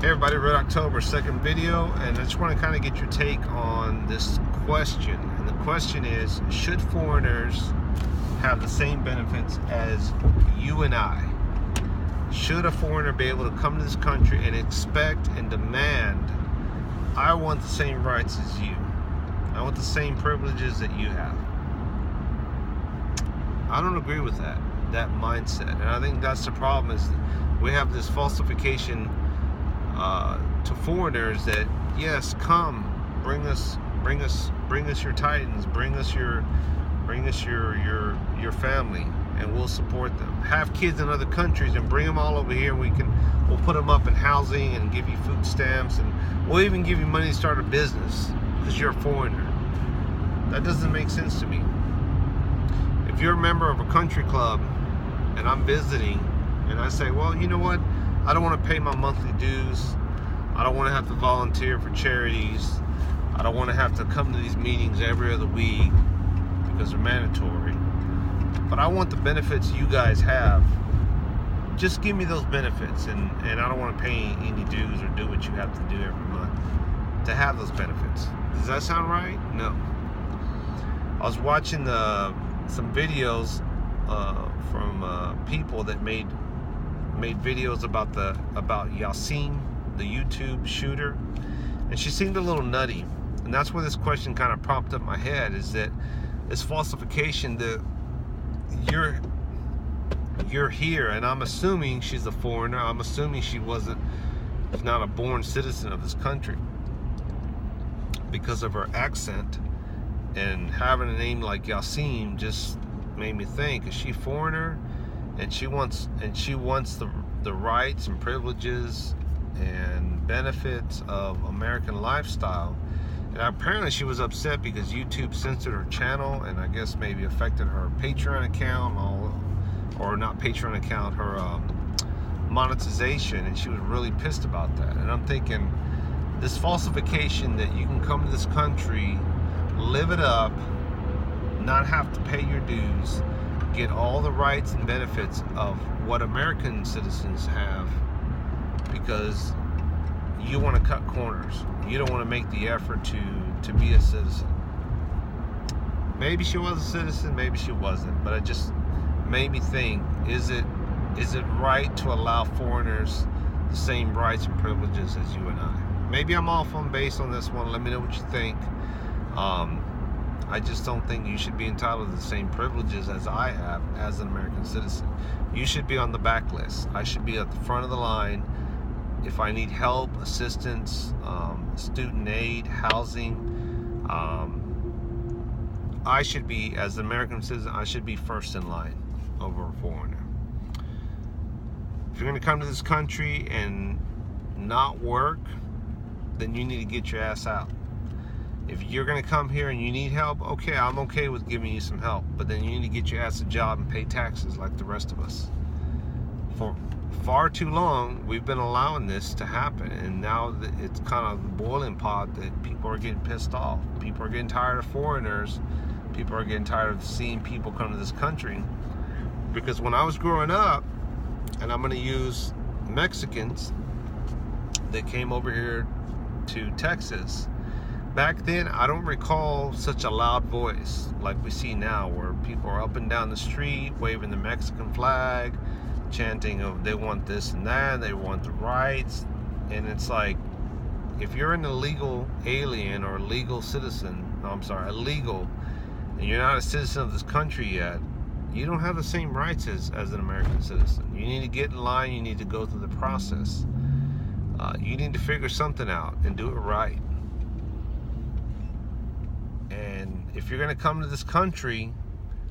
Hey everybody, Red October, second video, and I just want to kind of get your take on this question. And the question is, should foreigners have the same benefits as you and I? Should a foreigner be able to come to this country and expect and demand, I want the same rights as you. I want the same privileges that you have. I don't agree with that mindset. And I think that's the problem, is we have this falsification to foreigners that, yes, come, bring us your titans, bring us your family, and we'll support them. Have kids in other countries and bring them all over here, and we'll put them up in housing and give you food stamps, and we'll even give you money to start a business because you're a foreigner. That doesn't make sense to me. If you're a member of a country club and I'm visiting and I say, well, you know what, I don't want to pay my monthly dues, I don't want to have to volunteer for charities, I don't want to have to come to these meetings every other week because they're mandatory, but I want the benefits you guys have. Just give me those benefits, and I don't want to pay any dues or do what you have to do every month to have those benefits. Does that sound right? No. I was watching some videos from people that made videos about Yasin, the YouTube shooter, and she seemed a little nutty. And that's where this question kind of prompted up my head, is that this falsification that you're here, and I'm assuming she's a foreigner, I'm assuming she's not a born citizen of this country, because of her accent, and having a name like Yasin just made me think, is she foreigner? And she wants the rights and privileges and benefits of American lifestyle. And apparently she was upset because YouTube censored her channel, and I guess maybe affected her Patreon account, or not Patreon account, her monetization, and she was really pissed about that. And I'm thinking, this falsification that you can come to this country, live it up, not have to pay your dues, get all the rights and benefits of what American citizens have, because you want to cut corners. You don't want to make the effort to be a citizen. Maybe she was a citizen, maybe she wasn't, but it just made me think, is it right to allow foreigners the same rights and privileges as you and I? Maybe I'm off on base on this one. Let me know what you think. I just don't think you should be entitled to the same privileges as I have as an American citizen. You should be on the back list. I should be at the front of the line. If I need help, assistance, student aid, housing, I should be, as an American citizen, I should be first in line over a foreigner. If you're going to come to this country and not work, then you need to get your ass out. If you're going to come here and you need help, okay, I'm okay with giving you some help, but then you need to get your ass a job and pay taxes like the rest of us. For far too long, we've been allowing this to happen, and now it's kind of the boiling pot that people are getting pissed off. People are getting tired of foreigners. People are getting tired of seeing people come to this country. Because when I was growing up, and I'm going to use Mexicans that came over here to Texas, back then, I don't recall such a loud voice like we see now, where people are up and down the street waving the Mexican flag, chanting of they want this and that, they want the rights. And it's like, if you're an illegal alien or illegal citizen, illegal, and you're not a citizen of this country yet, you don't have the same rights as an American citizen. You need to get in line, you need to go through the process. You need to figure something out and do it right. And if you're going to come to this country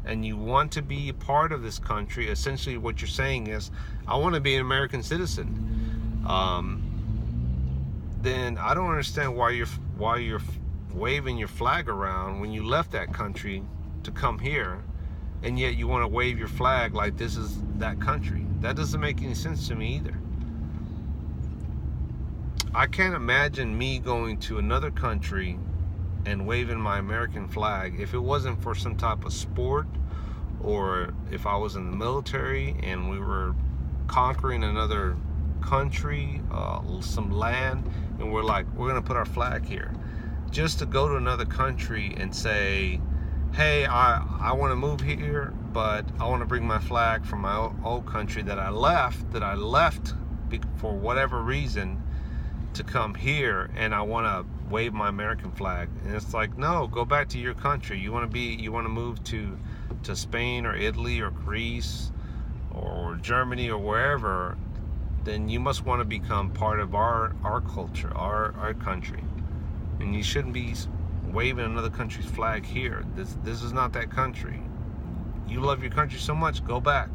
and you want to be a part of this country, essentially what you're saying is, I want to be an American citizen, then I don't understand why you're waving your flag around when you left that country to come here, and yet you want to wave your flag like this is that country. That doesn't make any sense to me either. I can't imagine me going to another country and waving my American flag if it wasn't for some type of sport, or if I was in the military and we were conquering another country, some land, and we're like, we're gonna put our flag here. Just to go to another country and say, hey, I want to move here, but I want to bring my flag from my old country that I left for whatever reason to come here, and I want to wave my American flag. And it's like, no, go back to your country. You want to move to Spain or Italy or Greece or Germany or wherever, then you must want to become part of our culture, our country. And you shouldn't be waving another country's flag here. This is not that country. You love your country so much, go back.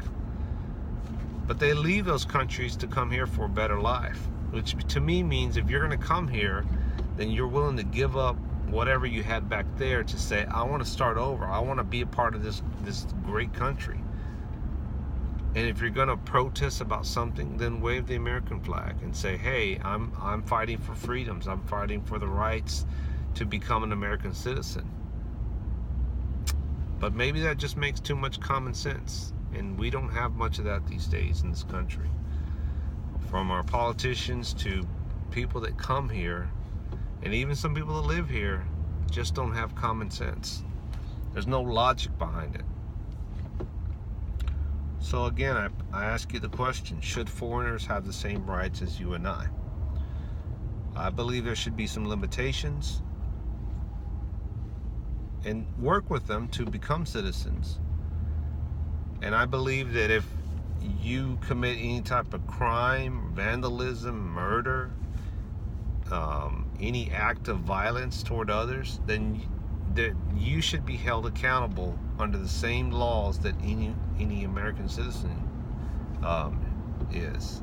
But they leave those countries to come here for a better life, which to me means if you're going to come here, then you're willing to give up whatever you had back there to say, I want to start over. I want to be a part of this great country. And if you're going to protest about something, then wave the American flag and say, hey, I'm fighting for freedoms. I'm fighting for the rights to become an American citizen. But maybe that just makes too much common sense. And we don't have much of that these days in this country. From our politicians to people that come here, and even some people that live here, just don't have common sense. There's no logic behind it. So again, I ask you the question, should foreigners have the same rights as you and I? I believe there should be some limitations, and work with them to become citizens. And I believe that if you commit any type of crime, vandalism, murder, any act of violence toward others, then you should be held accountable under the same laws that any American citizen is.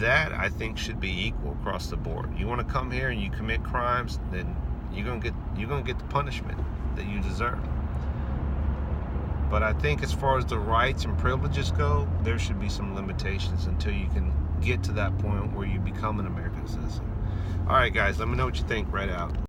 That, I think, should be equal across the board. You want to come here and you commit crimes, then you're gonna get the punishment that you deserve. But I think as far as the rights and privileges go, there should be some limitations until you can get to that point where you become an American citizen. All right, guys, let me know what you think right out.